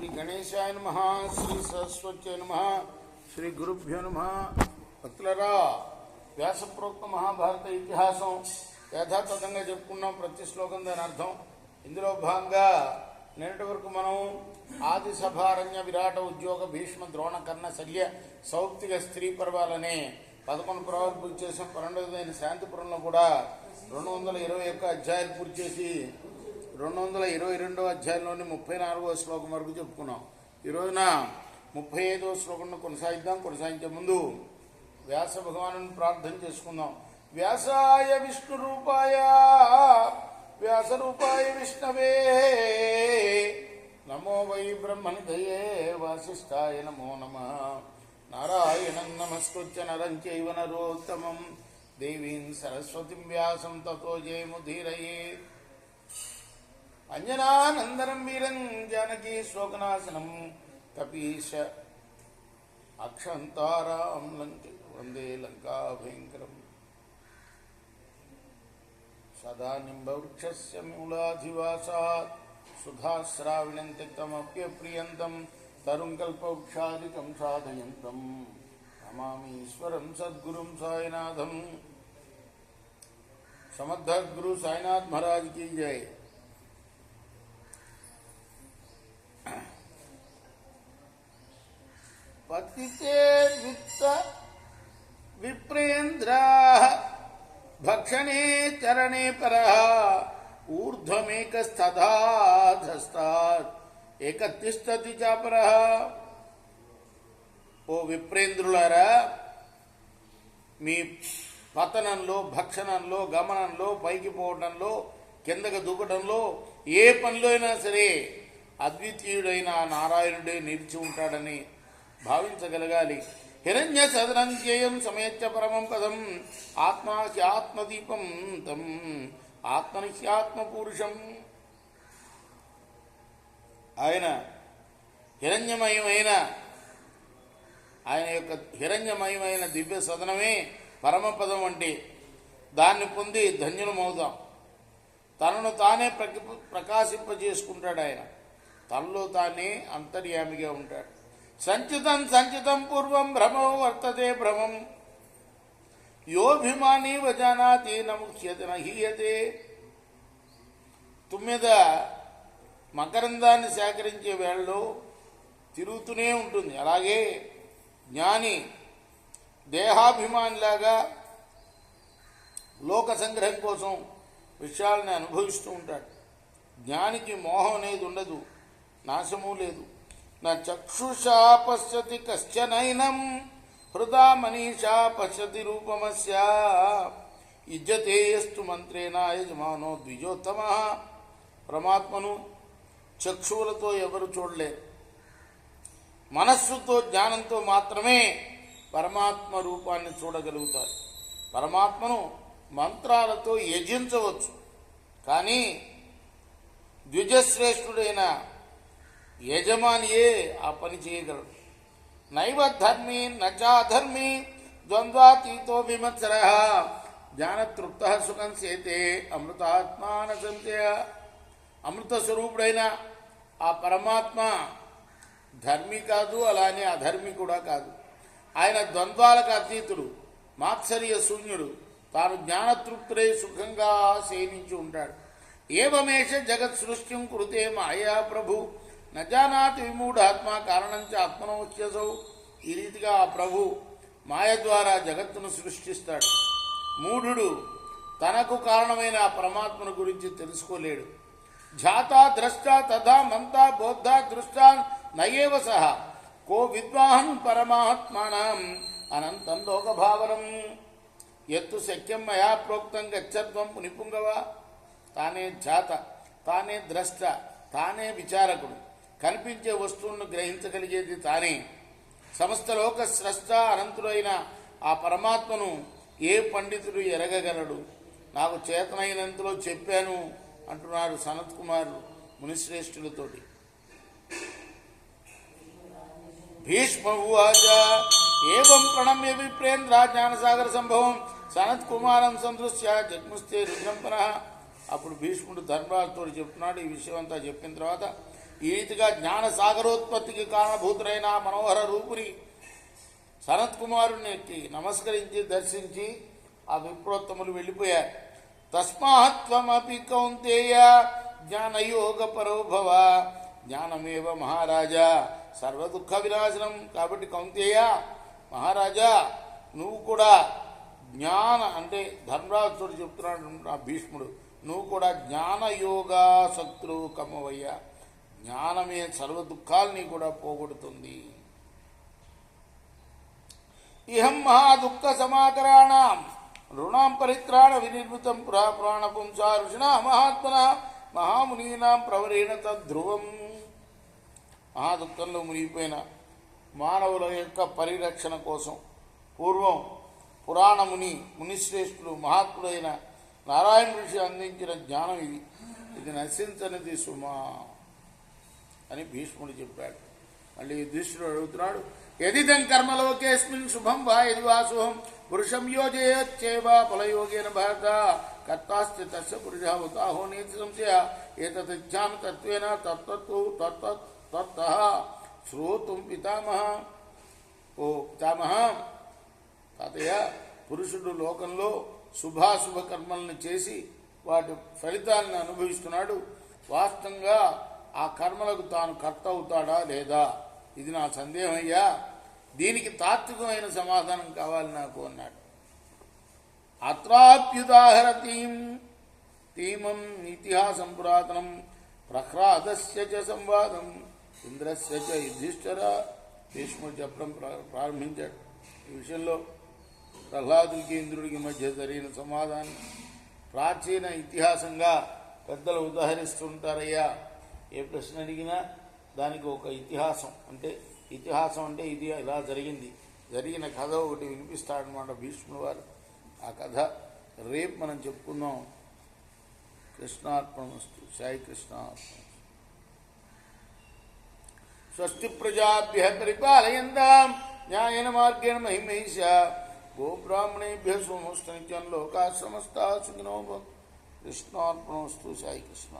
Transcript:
శ్రీ గణేశాయ నమః, శ్రీ సరస్వత్యై నమః, శ్రీ గురుభ్యో నమః. భక్తులరా, వ్యాసప్రోక్త మహాభారత ఇతిహాసం యథాతథంగా చెప్పుకున్నాం. ప్రతి శ్లోకం దాని అర్థం. ఇందులో భాగంగా నిన్నటి వరకు మనం ఆది సభారణ్య విరాట ఉద్యోగ భీష్మ ద్రోణ కర్ణ శల్య సౌప్తిక స్త్రీ పర్వాలనే 11 పర్వాలు పూర్తి చేసాం. 12వ శాంతిపురంలో కూడా 221 అధ్యాయాలు పూర్తి చేసి 222వ అధ్యాయంలోని 34వ శ్లోకం వరకు చెప్పుకున్నాం. ఈ రోజున 35వ శ్లోకంలో కొనసాగిద్దాం. కొనసాగించే ముందు వ్యాస భగవాను ప్రార్థన చేసుకుందాం. వ్యాసాయ విష్ణు రూపాయ వ్యాస రూపాయ విష్ణవే నమో వై బ్రహ్మనిధయే వాసిష్ఠాయ నమో నమః. నారాయణం నమస్కృత్య నరం చైవ నరోత్తమం దేవీం సరస్వతిం వ్యాసం తతో జయముదీరయేత్. అంజనానందనం వీరం జానకీ శోకనాశనం కపీశ అక్షంతారాం వందే లంకా భయంకరం. సదా నింబవృక్షస్య మూలాధివాసాత్ సుధాశ్రావిణం తిక్తమప్యప్రియంతం తరుం కల్పవృక్షాదికం సాధయంతం నమామి ఈశ్వరం సద్గురుం సాయినాథం. సమర్థ గురు సాయినాథ్ మహారాజ్ की जय. పతితే విత్త విప్రేంద్రాః భక్షణే చరణే పరః ఊర్ధ్వమేకస్తథాధస్తాత్ ఏకతిష్టతి చాపరః. ఓ విప్రేంద్రులారా, మీ పతనంలో, భక్షణంలో, గమనంలో, పైకి పోవడంలో, కిందకు దూకడంలో, ఏ పనిలో అయినా సరే అద్వితీయుడైన నారాయణుడే నిలిచి ఉంటాడని భావించగలగాలి. హిరణ్య సదనం ధ్యేయం సమయచ్చ పరమం పదం ఆత్మాహ్యాత్మదీపం తం ఆత్మనిహ్యాత్మపురుషం. ఆయన యొక్క హిరణ్యమయమైన దివ్య సదనమే పరమపదం అంటే దాన్ని పొంది ధన్యులమవుదాం. తనను తానే ప్రకాశింపజేసుకుంటాడు. ఆయన తనలో తానే అంతర్యామిగా ఉంటాడు. సంచితం పూర్వం భ్రమో వర్తతే భ్రమం యోభిమాని వజానాతి నముఖ్యత నహీయతే. తుమ్మెద మకరందాన్ని సేకరించే వేళలో తిరుగుతూనే ఉంటుంది. అలాగే జ్ఞాని దేహాభిమానిలాగా లోక సంగ్రహం కోసం విషయాలని అనుభవిస్తూ ఉంటాడు. జ్ఞానికి మోహం అనేది ఉండదు, నాశము లేదు. నా చక్షుషా పశ్యతి కశ్చనైనం హృదా మనీషా పశ్యతి రూపమస్య ఇజ్జతేస్తు మంత్రేణ యజమానో ద్విజోత్తమ. పరమాత్మను చక్షువులతో ఎవరు చూడలేరు. మనస్సుతో, జ్ఞానంతో మాత్రమే పరమాత్మ రూపాన్ని చూడగలుగుతారు. పరమాత్మను మంత్రాలతో యజించవచ్చు, కానీ ద్విజశ్రేష్ఠుడైన యజమానియే ఆ పని చేయగలడు. నైవ ధర్మీ నచాధర్మీ ద్వంద్వాతీతో విమత్సరః జ్ఞానతృప్తః సుఖం సేతే అమృతాత్మాన సంశయ. అమృత స్వరూపుడైన ఆ పరమాత్మ ధర్మి కాదు, అలానే అధర్మి కూడా కాదు. ఆయన ద్వంద్వాలకు అతీతుడు, మాత్సర్య శూన్యుడు. తాను జ్ఞానతృప్తుడై సుఖంగా శయనించి ఉంటాడు. ఏవమేష జగత్ సృష్టిం కృతే మాయా ప్రభు నజానాతి విమూఢాత్మ కారణంచ ఆత్మనోచ్యసౌ. ఈ రీతిగా ఆ ప్రభు మాయ ద్వారా జగత్తును సృష్టిస్తాడు. మూఢుడు తనకు కారణమైన ఆ పరమాత్మను గురించి తెలుసుకోలేడు. ఝాతా ద్రష్టా తథా మంతా బోద్ధా దృష్టా నయేవ సహ కో విద్వాన్ పరమాత్మానం అనంతం లోకభావనం ఎత్తు శక్యం మయా ప్రోక్తం గచ్చత్వం పునిపుంగవ. తానే ఝాత, తానే ద్రష్ట, తానే విచారకుడు. కనిపించే వస్తువులను గ్రహించగలిగేది తానే. సమస్త లోక స్రష్ట అనంతుడైన ఆ పరమాత్మను ఏ పండితుడు ఎరగగలడు? నాకు చేతనైనంతలో చెప్పాను అంటున్నాడు సనత్ కుమారుడు మునిశ్రేష్ఠులతోటి. భీష్మ ఉవాచ ఏవం ప్రణమ్య విప్రేంద్ర జ్ఞానసాగర సంభవం సనత్ కుమారం సందృశ్య జగ్ముస్తే రుద్రం పునః. అప్పుడు భీష్ముడు ధర్మరాజుతో చెప్తున్నాడు. ఈ విషయం అంతా చెప్పిన తర్వాత ఈ రీతిగా జ్ఞాన సాగరోత్పత్తికి కారణభూతులైన మనోహర రూపుని సనత్ కుమారుని ఎక్కి నమస్కరించి దర్శించి ఆ విప్రోత్తములు వెళ్ళిపోయారు. తస్మాత్వమపి కౌంతేయ జ్ఞానయోగ పరోభవ జ్ఞానమేవ మహారాజా సర్వ దుఃఖ వినాశనం. కాబట్టి కౌంతేయ మహారాజా నువ్వు కూడా జ్ఞాన అంటే ధర్మరాజుడు చెప్తున్నాడు నా భీష్ముడు, నువ్వు కూడా జ్ఞానయోగాసక్తులు కమ్మవయ్యా. జ్ఞానమే సర్వ దుఃఖాలని కూడా పోగొడుతుంది. ఇహం మహాదుఃఖ సమాకరాణం రుణాం పరిత్రాణ వినిర్మితం పురాణ పుంసా ఋషినా మహాత్మన మహామునీనాం ప్రవరేణ తద్ధ్రువం. మహాదుఃఖంలో మునిగిపోయిన మానవుల యొక్క పరిరక్షణ కోసం పూర్వం పురాణముని మునిశ్రేష్ఠులు మహాత్ముడైన నారాయణ ఋషి అందించిన జ్ఞానం ఇది. ఇది నశించనిది సుమా అని భీష్ముడు చెప్పాడు. మళ్ళీ యుధిష్ఠిరుడు అడుగుతున్నాడు, యదిదం కర్మలోకేస్మిన్ శుభం వా యది వా శుభం పురుషం యోజయేచ్చేవా ఫలయోగేన భరత కర్తాస్తి తస్య పురుషः ఉతాహో నేతి సంశయ ఏతజ్ఞాన తత్వేన తత్తః శ్రోతుం పితామహ. ఓ పితామహ, తాతయ్య, పురుషుడు లోకంలో శుభాశుభ కర్మలను చేసి వాటి ఫలితాలను అనుభవిస్తున్నాడు. వాస్తవంగా ఆ కర్మలకు తాను కర్త అవుతాడా లేదా, ఇది నా సందేహం అయ్యా. దీనికి తాత్వికమైన సమాధానం కావాలి నాకు అన్నాడు. అత్రాప్యుదాహరతీం తీమం ఇతిహాసం పురాతనం ప్రహ్లాదస్య చ సంవాదం ఇంద్రస్య చ యుధిష్ఠిర. భీష్ముడు చెప్పడం ప్రారంభించాడు. ఈ విషయంలో ప్రహ్లాదుడికి ఇంద్రుడికి మధ్య జరిగిన సమాధానం ప్రాచీన ఇతిహాసంగా పెద్దలు ఉదాహరిస్తుంటారయ్యా. ఏ ప్రశ్న అడిగినా దానికి ఒక ఇతిహాసం అంటే ఇది ఇలా జరిగింది, జరిగిన కథ ఒకటి వినిపిస్తాడనమాట భీష్ముడు వారు. ఆ కథ రేపు మనం చెప్పుకుందాం. కృష్ణార్పణమస్తు. సాయి కృష్ణార్పణ. స్వస్తి ప్రజాభ్య పరిపాలయంతాం న్యాయేన మార్గేణ మహిమహిష గోబ్రాహ్మణేభ్య సోమస్తు నిత్యం లోకా సమస్తా సుఖినో భవంతు. కృష్ణార్పణమస్తు. సాయి కృష్ణ.